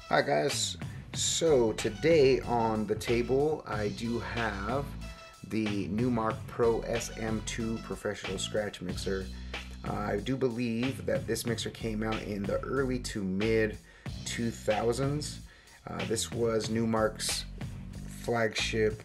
Hi guys, so today on the table I do have the Numark Pro SM-2 professional scratch mixer. I do believe that this mixer came out in the early to mid 2000s. This was Numark's flagship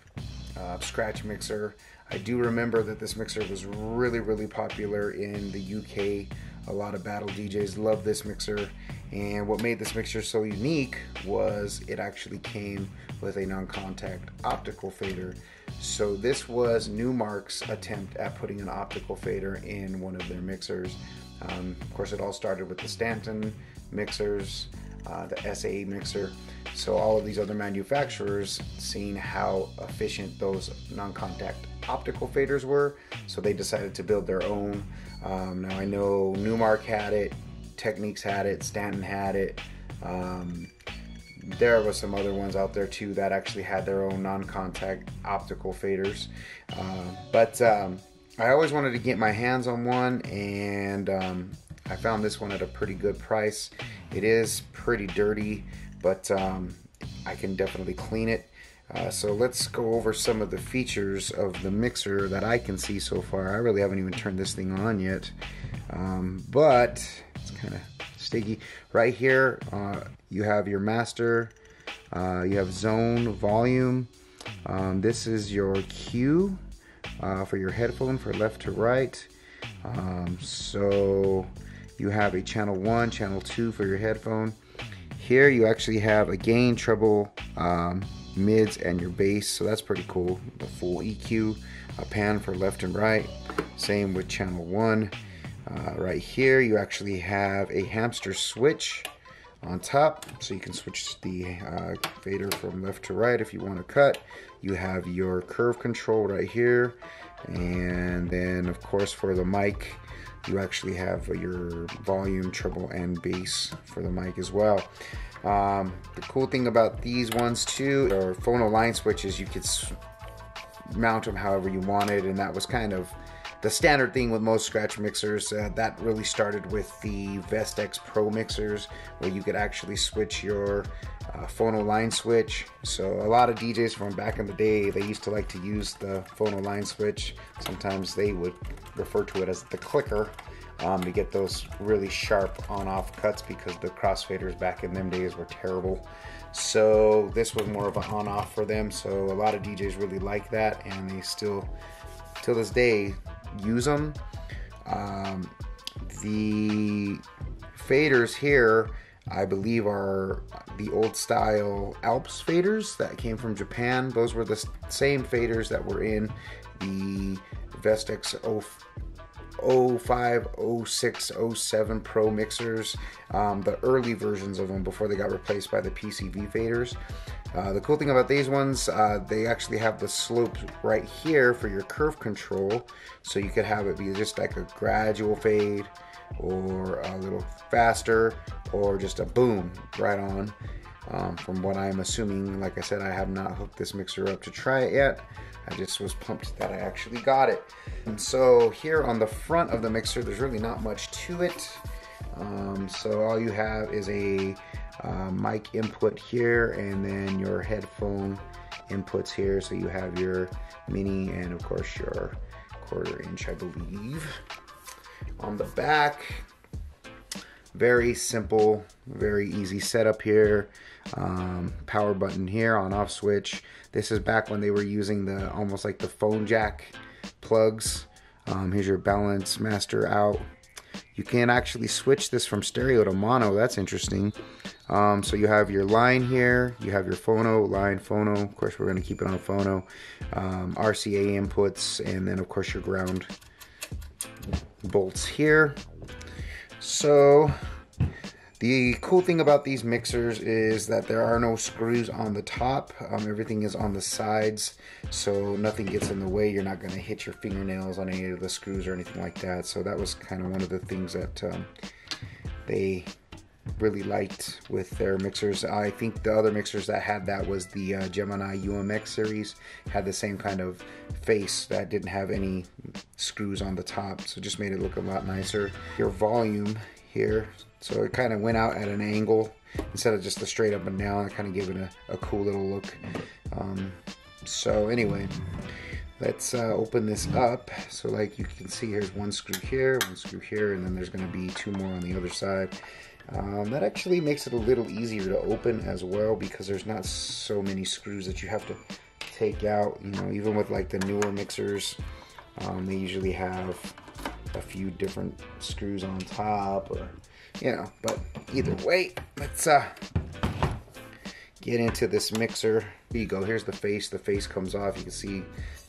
scratch mixer. I do remember that this mixer was really popular in the UK. A lot of battle DJs love this mixer, and what made this mixer so unique was it actually came with a non-contact optical fader. So this was Numark's attempt at putting an optical fader in one of their mixers. Of course, it all started with the Stanton mixers, the SA mixer. So all of these other manufacturers, seeing how efficient those non-contact optical faders were, so they decided to build their own. Now I know Numark had it, Techniques had it, Stanton had it. There were some other ones out there too that actually had their own non-contact optical faders. But I always wanted to get my hands on one, and I found this one at a pretty good price. It is pretty dirty, but I can definitely clean it. So let's go over some of the features of the mixer that I can see so far. I really haven't even turned this thing on yet, but it's kind of sticky. Right here, you have your master, you have zone, volume. This is your cue for your headphone for left to right. So you have a channel 1, channel 2 for your headphone. Here you actually have a gain, treble, mids, and your bass, so that's pretty cool. The full EQ, a pan for left and right, same with channel 1. Right here you actually have a hamster switch on top, so you can switch the fader from left to right if you want to cut. You have your curve control right here, and then of course for the mic you actually have your volume, treble, and bass for the mic as well. The cool thing about these ones too are phono line switches. You could mount them however you wanted, and that was kind of the standard thing with most scratch mixers. That really started with the Vestex Pro mixers, where you could actually switch your phono line switch. So a lot of DJs from back in the day, they used to like to use the phono line switch. Sometimes they would refer to it as the clicker, to get those really sharp on-off cuts, because the crossfaders back in them days were terrible. So this was more of an on-off for them. So a lot of DJs really like that, and they still, till this day, use them. The faders here, I believe, are the old style Alps faders that came from Japan. Those were the same faders that were in the Vestex 05, 06, 07 Pro mixers, the early versions of them before they got replaced by the PCV faders. The cool thing about these ones, they actually have the slope right here for your curve control, so you could have it be just like a gradual fade, or a little faster, or just a boom right on. From what I'm assuming, like I said, I have not hooked this mixer up to try it yet. I just was pumped that I actually got it. And so here on the front of the mixer, there's really not much to it. So all you have is a mic input here, and then your headphone inputs here. So you have your mini and of course your 1/4 inch, I believe. On the back, very simple, very easy setup here. Power button here, on off switch. This is back when they were using the almost like the phone jack plugs. Here's your balance master out. You can actually switch this from stereo to mono. That's interesting. So you have your line here, you have your phono, line, phono. Of course, we're going to keep it on phono. RCA inputs, and then of course your ground bolts here. So the cool thing about these mixers is that there are no screws on the top. Everything is on the sides, so nothing gets in the way. You're not going to hit your fingernails on any of the screws or anything like that. So that was kind of one of the things that they really liked with their mixers. I think the other mixers that had that was the Gemini UMX series, had the same kind of face that didn't have any screws on the top, so just made it look a lot nicer. Your volume here, so it kind of went out at an angle instead of just a straight up and down. It kind of gave it a cool little look. So anyway, let's open this up. So like you can see, here's one screw here, and then there's going to be two more on the other side. That actually makes it a little easier to open as well, because there's not so many screws that you have to take out. You know, even with like the newer mixers, they usually have a few different screws on top, or you know. But either way, let's get into this mixer. Here you go. Here's the face. The face comes off. You can see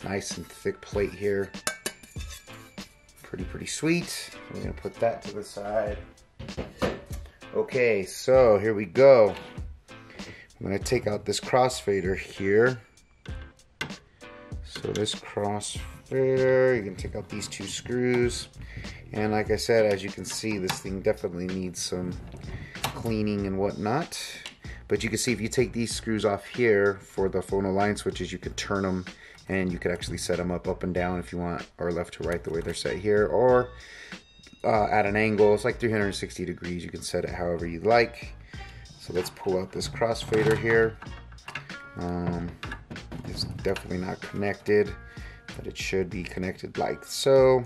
nice and thick plate here. Pretty sweet. We're gonna put that to the side. Okay, so here we go. I'm gonna take out this crossfader here. So this crossfader, you can take out these two screws. And like I said, as you can see, this thing definitely needs some cleaning and whatnot. But you can see if you take these screws off here for the phono line switches, you could turn them and you could actually set them up and down if you want, or left to right the way they're set here, or at an angle. It's like 360 degrees. You can set it however you like. So let's pull out this crossfader here. It's definitely not connected, but it should be connected like so.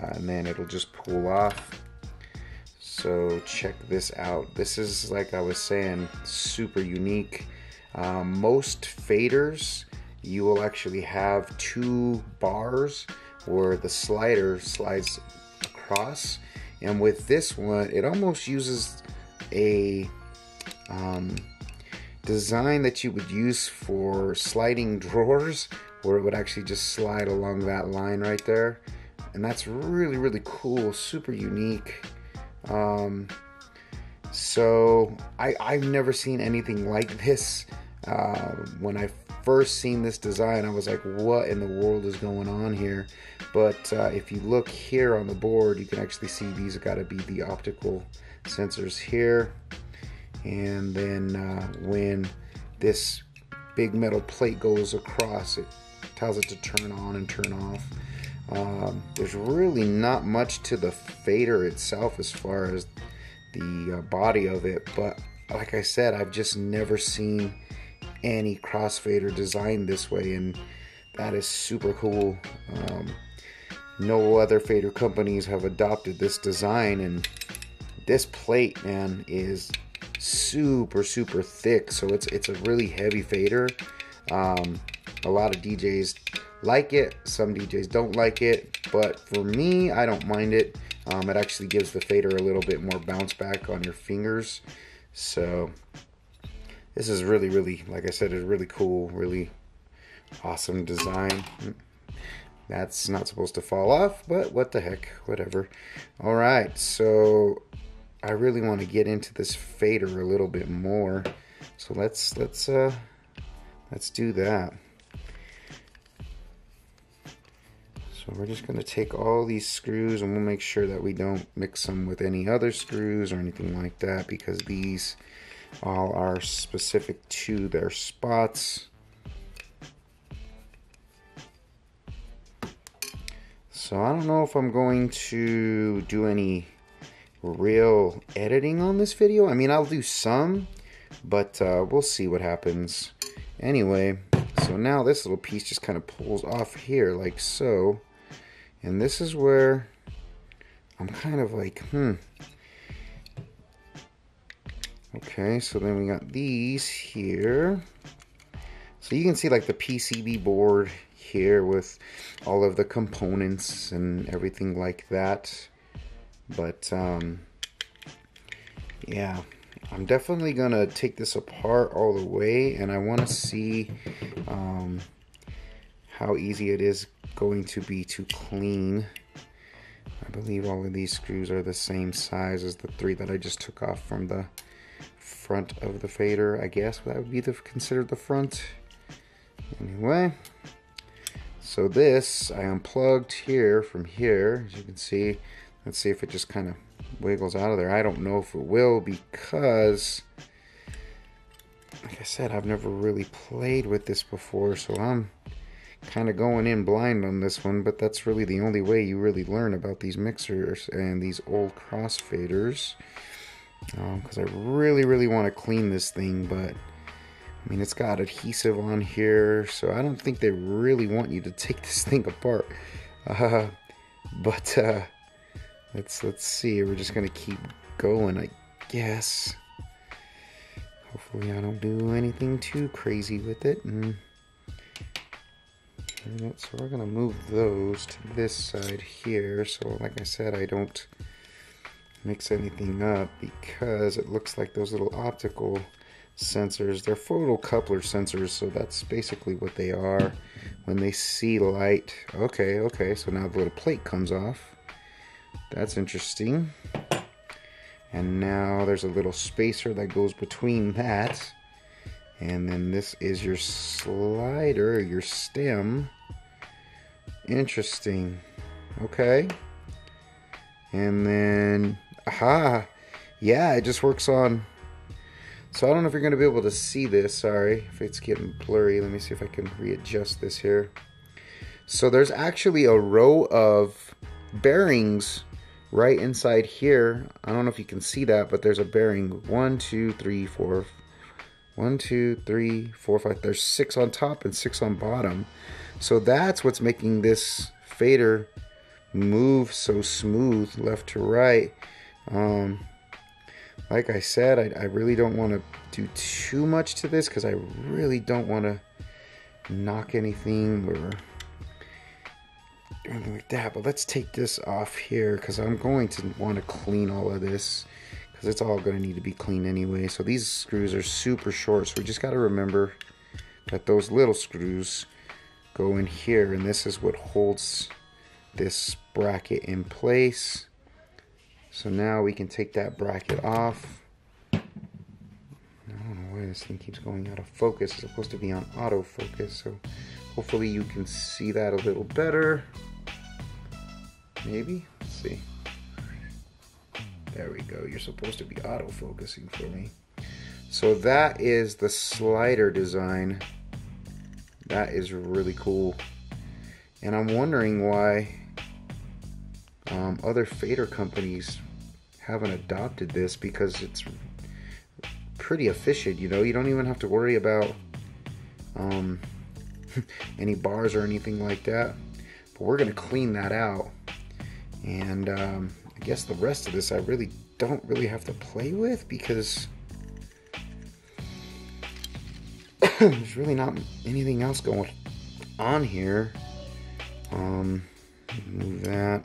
And then it'll just pull off. So check this out. This is, like I was saying, super unique. Most faders, you will actually have two bars where the slider slides across, and with this one it almost uses a design that you would use for sliding drawers, where it would actually just slide along that line right there. And that's really cool, super unique. So I've never seen anything like this. When I first seen this design, I was like, what in the world is going on here? But if you look here on the board, you can actually see these have got to be the optical sensors here. And then when this big metal plate goes across, it tells it to turn on and turn off. There's really not much to the fader itself as far as the body of it, but like I said, I've just never seen any crossfader designed this way, and that is super cool. No other fader companies have adopted this design, and this plate, man, is super thick, so it's a really heavy fader. A lot of DJs like it, some DJs don't like it, but for me, I don't mind it. It actually gives the fader a little bit more bounce back on your fingers. So this is really, like I said, is really cool, really awesome design. That's not supposed to fall off, but what the heck, whatever. All right, so I really want to get into this fader a little bit more. So let's do that. So we're just going to take all these screws, and we'll make sure that we don't mix them with any other screws or anything like that, because these all are specific to their spots. So I don't know if I'm going to do any real editing on this video. I mean, I'll do some, but we'll see what happens. Anyway, so now this little piece just kind of pulls off here like so. And this is where I'm kind of like, Okay, so then we got these here. So you can see like the PCB board here with all of the components and everything like that. But yeah, I'm definitely gonna take this apart all the way, and I want to see how easy it is going to be to clean. I believe all of these screws are the same size as the 3 that I just took off from the front of the fader. I guess that would be considered the front. Anyway, so this I unplugged here from here, as you can see. Let's see if it just kind of wiggles out of there. I don't know if it will, because like I said, I've never really played with this before, so I'm kind of going in blind on this one. But that's really the only way you really learn about these mixers and these old crossfaders, because I really want to clean this thing. But I mean, it's got adhesive on here, so I don't think they really want you to take this thing apart. But let's see. We're just gonna keep going, I guess. Hopefully I don't do anything too crazy with it. So we're gonna move those to this side here, so like I said, I don't mix anything up, because it looks like those little optical sensors, they're photocoupler sensors, so that's basically what they are. When they see light, okay, so now the little plate comes off. That's interesting. And now there's a little spacer that goes between that. And then this is your slider, your stem. Interesting. Okay. And then, aha! Yeah, it just works on... So I don't know if you're going to be able to see this. Sorry if it's getting blurry. Let me see if I can readjust this here. So there's actually a row of bearings right inside here. I don't know if you can see that, but there's a bearing. 1, 2, 3, 4. 1, 2, 3, 4, 5. There's 6 on top and 6 on bottom. So that's what's making this fader move so smooth left to right. Like I said, I really don't want to do too much to this, because I really don't want to knock anything or anything like that. But let's take this off here, because I'm going to want to clean all of this, because it's all going to need to be cleaned anyway. So these screws are super short, so we just got to remember that those little screws go in here, and this is what holds this bracket in place. So now we can take that bracket off. I don't know why this thing keeps going out of focus. It's supposed to be on autofocus, so hopefully you can see that a little better. Maybe? Let's see. There we go. You're supposed to be autofocusing for me. So that is the slider design. That is really cool. And I'm wondering why other fader companies haven't adopted this, because it's pretty efficient. You know, you don't even have to worry about any bars or anything like that. But we're going to clean that out. And I guess the rest of this I really don't have to play with, because there's really not anything else going on here. Move that.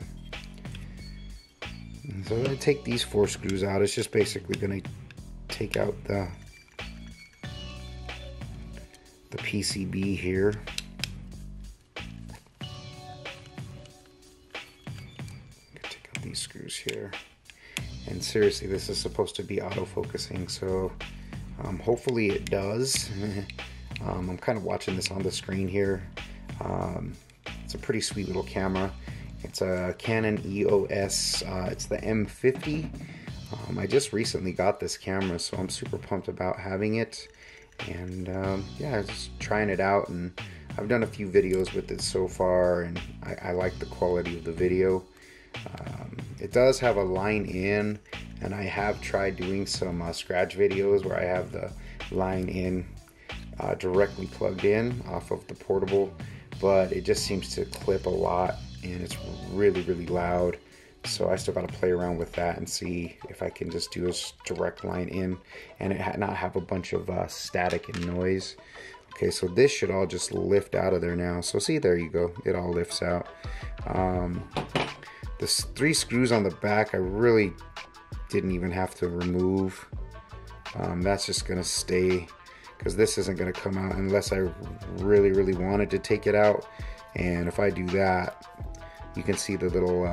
And so I'm going to take these 4 screws out. It's just basically going to take out the PCB here. Take out these screws here. And seriously, this is supposed to be auto-focusing, so hopefully it does. I'm kind of watching this on the screen here. It's a pretty sweet little camera. It's a Canon EOS. It's the M50. I just recently got this camera, so I'm super pumped about having it. And yeah, just trying it out, and I've done a few videos with it so far, and I like the quality of the video. It does have a line in, and I have tried doing some scratch videos where I have the line in directly plugged in off of the portable, but it just seems to clip a lot, and it's really loud. So I still got to play around with that and see if I can just do a direct line in and it not have a bunch of static and noise. Okay, so this should all just lift out of there now. So see, there you go, it all lifts out. The 3 screws on the back I really didn't even have to remove. That's just gonna stay, because this isn't gonna come out unless I really wanted to take it out. And if I do that, you can see the little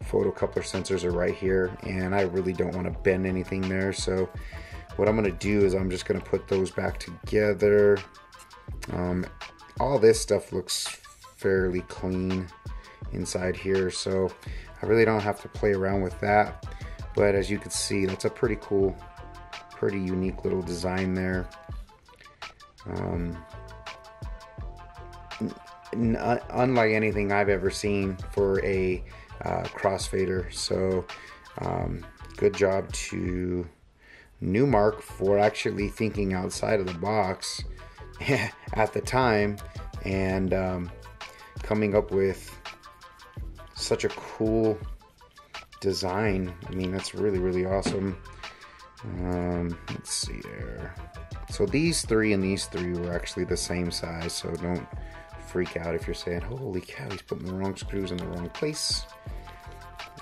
photocoupler sensors are right here, and I really don't want to bend anything there. So what I'm going to do is I'm just going to put those back together. All this stuff looks fairly clean. inside here, so I really don't have to play around with that. But as you can see, that's a pretty cool, pretty unique little design there. Unlike anything I've ever seen for a crossfader. So good job to Numark for actually thinking outside of the box at the time and coming up with such a cool design. I mean, that's really, really awesome. Let's see there. So these three and these three were actually the same size, so don't freak out if you're saying, holy cow, he's putting the wrong screws in the wrong place.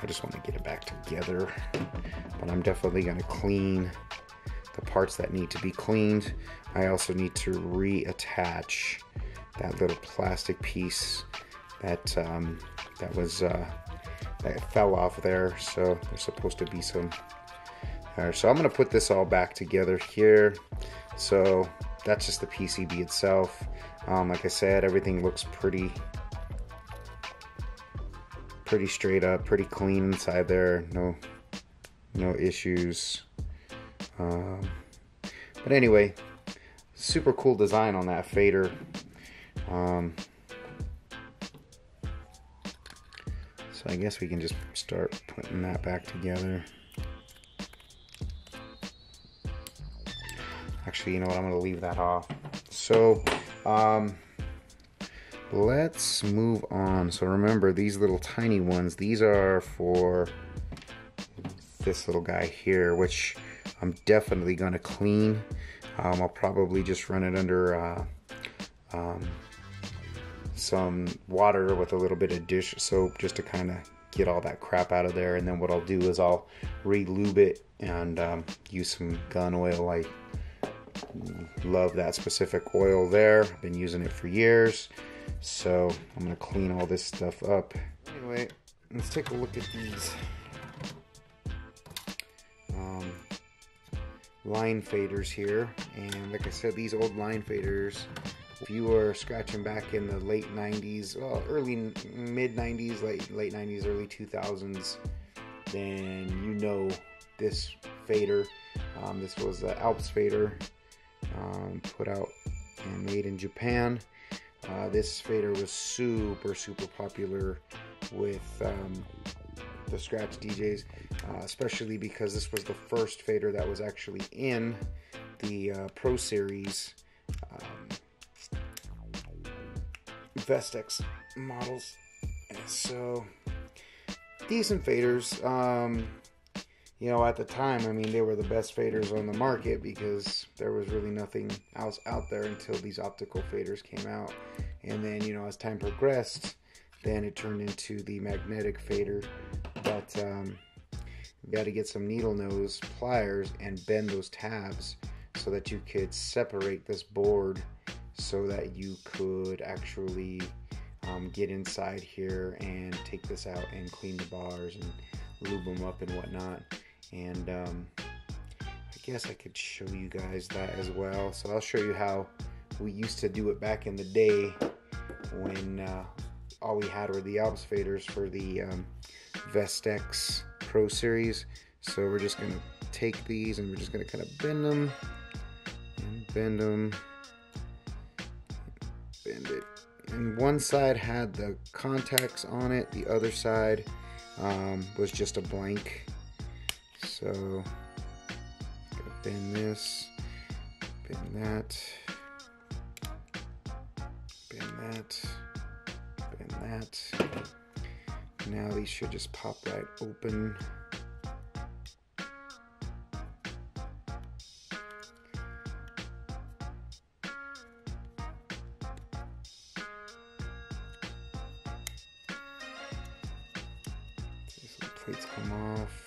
I just want to get it back together, but I'm definitely going to clean the parts that need to be cleaned. I also need to reattach that little plastic piece that that fell off there. So there's supposed to be some there. So I'm going to put this all back together here. So that's just the PCB itself. Like I said, everything looks pretty straight up, pretty clean inside there. No issues. But anyway, super cool design on that fader. So I guess we can just start putting that back together. Actually, you know what? I'm going to leave that off. So let's move on. So remember, these little tiny ones, these are for this little guy here, which I'm definitely going to clean. I'll probably just run it under some water with a little bit of dish soap just to kind of get all that crap out of there. And then what I'll do is I'll re-lube it and use some gun oil. I love that specific oil there. I've been using it for years. So I'm going to clean all this stuff up. Anyway, let's take a look at these line faders here. And like I said, these old line faders, if you were scratching back in the late 90s, well, mid 90s, late 90s, early 2000s, then you know this fader. This was the Alps fader, put out and made in Japan. This fader was super popular with the scratch DJs, especially because this was the first fader that was actually in the Pro Series Vestex models. So decent faders. You know, at the time, I mean, they were the best faders on the market because there was really nothing else out there until these optical faders came out. And then, you know, as time progressed, then it turned into the magnetic fader. But you got to get some needle nose pliers and bend those tabs so that you could separate this board so that you could actually get inside here and take this out and clean the bars and lube them up and whatnot. And I guess I could show you guys that as well. So I'll show you how we used to do it back in the day when all we had were the Alps faders for the Vestex Pro Series. So we're just going to take these and we're just going to kind of bend them and bend them, bend it. And one side had the contacts on it, the other side was just a blank. So gonna bend this, bend that, bend that, bend that. Now these should just pop right open. These little plates come off.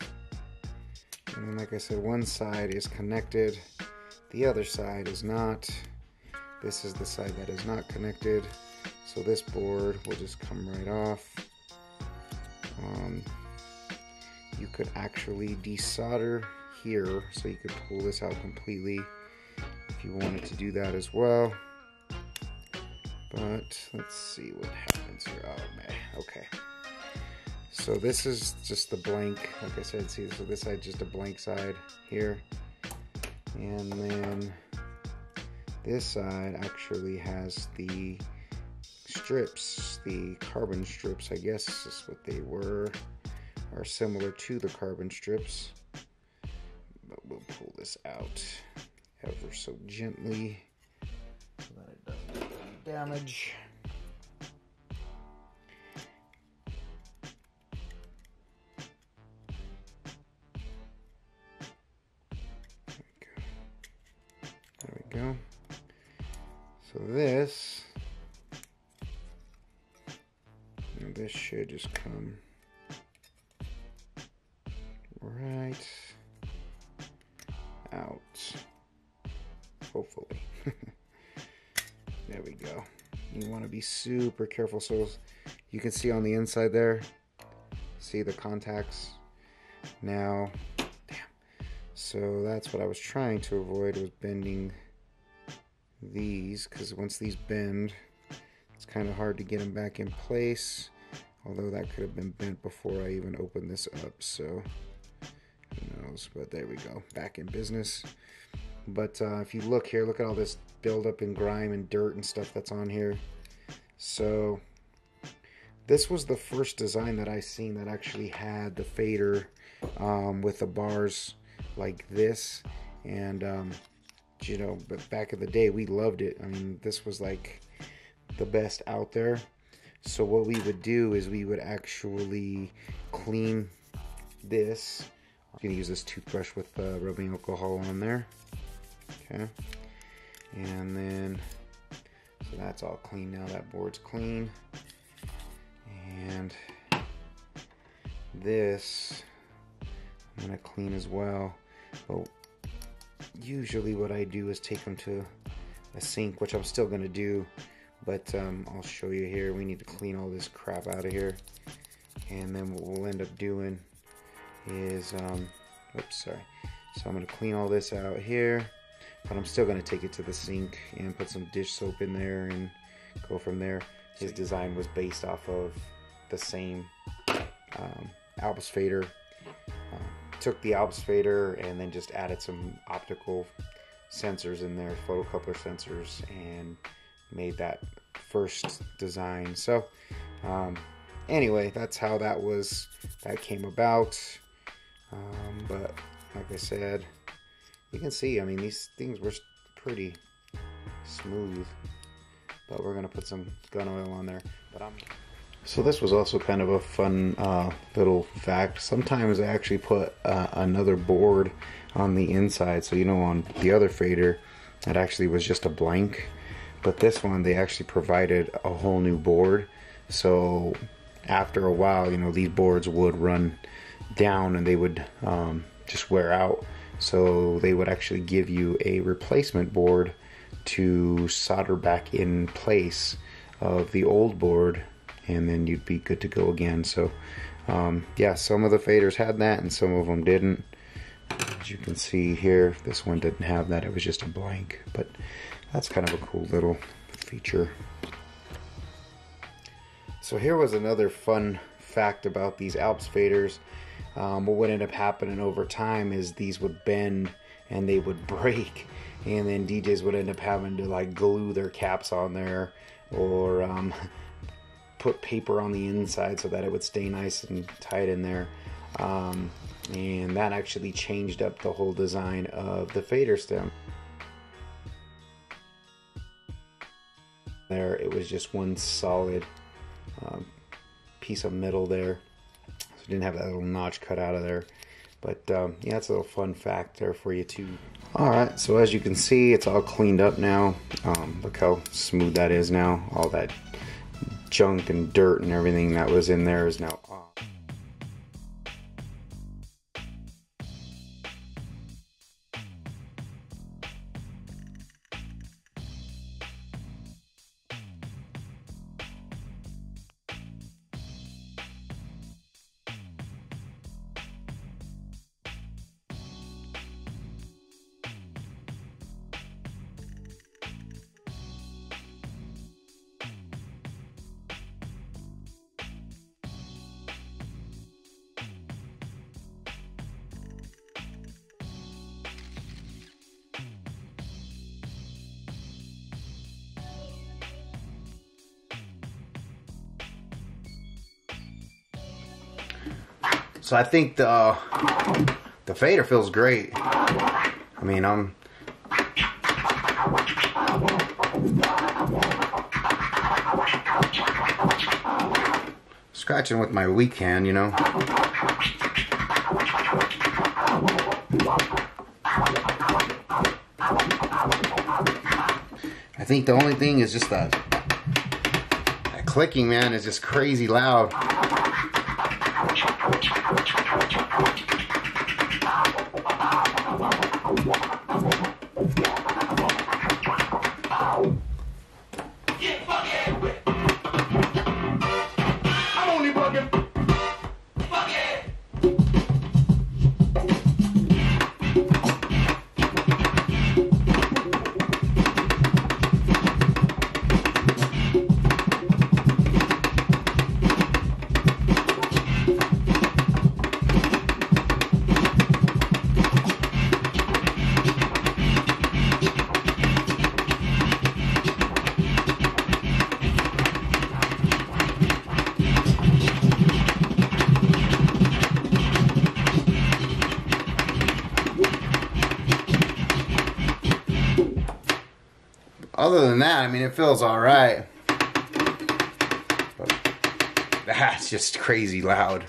And then, like I said, one side is connected, the other side is not. This is the side that is not connected. So this board will just come right off. You could actually desolder here, so you could pull this out completely if you wanted to do that as well. But let's see what happens here. Oh man, okay. So this is just the blank, like I said, see, so this side just a blank side here. And then this side actually has the strips, the carbon strips, I guess is what they were, are similar to the carbon strips. But we'll pull this out ever so gently so that it doesn't do any damage. There we go. So this should just come right out, hopefully. There we go. You want to be super careful. So you can see on the inside there, see the contacts. Now, damn. So that's what I was trying to avoid, was bending these, because once these bend, it's kind of hard to get them back in place. Although that could have been bent before I even opened this up, so who knows. But there we go, back in business. But if you look here, look at all this buildup in grime and dirt and stuff that's on here. So this was the first design that I seen that actually had the fader with the bars like this. And you know, but back in the day we loved it. I mean, this was like the best out there. So what we would do is we would actually clean this. I'm going to use this toothbrush with rubbing alcohol on there. Okay. And then, so that's all clean now. That board's clean. And this, I'm going to clean as well. But usually what I do is take them to a sink, which I'm still going to do. But I'll show you here. We need to clean all this crap out of here. And then what we'll end up doing is, oops, sorry. So I'm going to clean all this out here. But I'm still going to take it to the sink and put some dish soap in there and go from there. His design was based off of the same Alps fader. Took the Alps fader and then just added some optical sensors in there, photocoupler sensors, and made that first design. So anyway, that's how that came about. But like I said, you can see, I mean, these things were pretty smooth, but we're gonna put some gun oil on there. So this was also kind of a fun little fact. Sometimes I actually put another board on the inside. So, you know, on the other fader, it actually was just a blank. But this one, they actually provided a whole new board. So after a while, you know, these boards would run down and they would just wear out. So they would actually give you a replacement board to solder back in place of the old board, and then you'd be good to go again. So yeah, some of the faders had that and some of them didn't. As you can see here, this one didn't have that. It was just a blank, but that's kind of a cool little feature. So here was another fun fact about these Alps faders. What would end up happening over time is these would bend and they would break, and then DJs would end up having to like glue their caps on there, or put paper on the inside so that it would stay nice and tight in there. And that actually changed up the whole design of the fader stem. There, it was just one solid piece of metal there, so it didn't have that little notch cut out of there. But yeah, it's a little fun fact there for you too. Alright, so as you can see, it's all cleaned up now. Look how smooth that is now. All that junk and dirt and everything that was in there is now off. So I think the fader feels great. I mean, I'm scratching with my weak hand, you know. I think the only thing is just that clicking, man, is just crazy loud. Other than that, I mean, it feels alright. But that's just crazy loud.